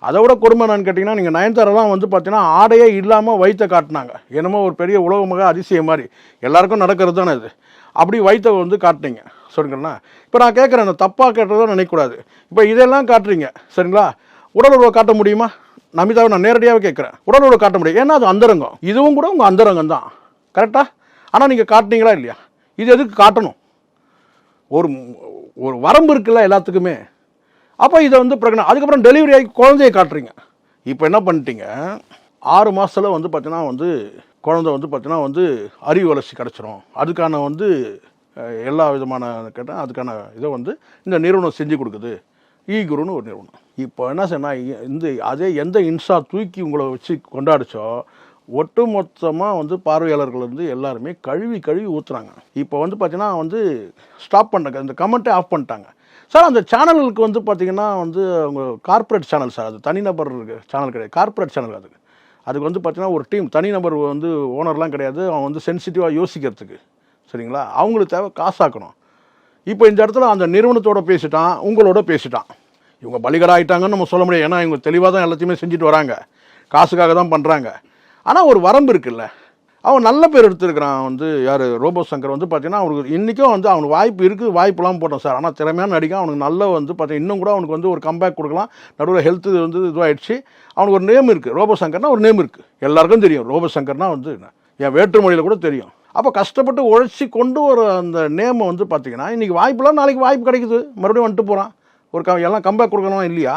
அதை விட கொடுமை என்னன்னு கேட்டிங்கன்னா, நீங்கள் நயன்தாராலாம் வந்து பார்த்தீங்கன்னா ஆடையே இல்லாமல் வயிற்றை காட்டினாங்க. என்னமோ ஒரு பெரிய உலகமாக அதிசயம் மாதிரி எல்லாருக்கும் நடக்கிறது தானே இது. அப்படி வயிற்றை வந்து காட்டினீங்க சரிங்களா. இப்போ நான் கேட்குறேன், தப்பாக கேட்டதான் நினைக்கக்கூடாது. இப்போ இதெல்லாம் காட்டுறீங்க சரிங்களா, உடல் உறவை காட்ட முடியுமா? நமிதாவை நான் நேரடியாகவே கேட்குறேன், உடல் உறவை காட்ட முடியும். ஏன்னா அது அந்தரங்கம், இதுவும் கூட உங்கள் அந்தரங்கம் தான் கரெக்டாக. ஆனால் நீங்கள் காட்டினீங்களா இல்லையா? இது எதுக்கு காட்டணும்? ஒரு ஒரு வரம்பு இருக்குல்ல எல்லாத்துக்குமே. அப்போ இதை வந்து பிரச்சனை. அதுக்கப்புறம் டெலிவரி ஆகி குழந்தைய காட்டுறீங்க. இப்போ என்ன பண்ணிட்டீங்க, 6 மாதத்தில் வந்து பார்த்தீங்கன்னா வந்து குழந்தை வந்து பார்த்தீங்கன்னா வந்து அறிவு வளர்ச்சி கிடச்சிரும். அதுக்கான வந்து எல்லா விதமான கேட்டால் அதுக்கான இதை வந்து இந்த நிறுவனம் செஞ்சு கொடுக்குது, ஈகுருன்னு ஒரு நிறுவனம். இப்போ என்ன சொன்னால் இந்த அதே எந்த இன்ஸ்டா தூக்கி உங்களை வச்சு கொண்டாடிச்சோ ஒட்டு மொத்தமாக வந்து பார்வையாளர்கள் வந்து எல்லாருமே கழுவி ஊற்றுறாங்க. இப்போ வந்து பார்த்தீங்கன்னா வந்து ஸ்டாப் பண்ணுறாங்க, இந்த கமெண்ட்டே ஆஃப் பண்ணிட்டாங்க. சார் அந்த சேனலுக்கு வந்து பார்த்தீங்கன்னா வந்து அவங்க கார்ப்பரேட் சேனல் சார், அது தனிநபர் சேனல் கிடையாது, கார்ப்பரேட் சேனல். அதுக்கு வந்து பார்த்தீங்கன்னா ஒரு டீம், தனிநபர் வந்து ஓனர்லாம் கிடையாது. அவன் வந்து சென்சிட்டிவாக யோசிக்கிறதுக்கு சரிங்களா, அவங்களுக்கு தேவை காசாக்கணும். இப்போ இந்த இடத்துல அந்த நிறுவனத்தோட பேசிட்டான், உங்களோட பேசிட்டான். இவங்க பலிகடா ஆகிட்டாங்கன்னு நம்ம சொல்ல முடியாது. ஏன்னா இவங்க தெளிவாக தான் எல்லாத்தையுமே செஞ்சுட்டு வராங்க, காசுக்காக தான் பண்ணுறாங்க. ஆனால் ஒரு வரம்பு இருக்குல்ல. அவன் நல்ல பேர் எடுத்துருக்கிறான் வந்து யார், ரோபோ சங்கர் வந்து பார்த்தீங்கன்னா அவனுக்கு இன்றைக்கும் வந்து அவனுக்கு வாய்ப்பு இருக்குது, வாய்ப்புலாம் போட்டோம் சார். ஆனால் திறமையான நடிகை, அவனுக்கு நல்ல வந்து பார்த்தீங்கன்னா இன்னும் கூட அவனுக்கு வந்து ஒரு கம்பேக் கொடுக்கலாம். நடுவில் ஹெல்த்து வந்து இதுவாகிடுச்சு. அவனுக்கு ஒரு நேம் இருக்குது, ரோபோ சங்கர்னா ஒரு நேம் இருக்குது, எல்லாருக்கும் தெரியும். ரோபோ சங்கர்னா வந்து என் வேற்றுமொழியில் கூட தெரியும். அப்போ கஷ்டப்பட்டு உழைச்சி கொண்டு வர அந்த நேமை வந்து பார்த்தீங்கன்னா இன்றைக்கி வாய்ப்புலாம் நாளைக்கு வாய்ப்பு கிடைக்குது, மறுபடியும் வந்துட்டு போகிறான். ஒரு எல்லாம் கம்பேக் கொடுக்கலாம் இல்லையா?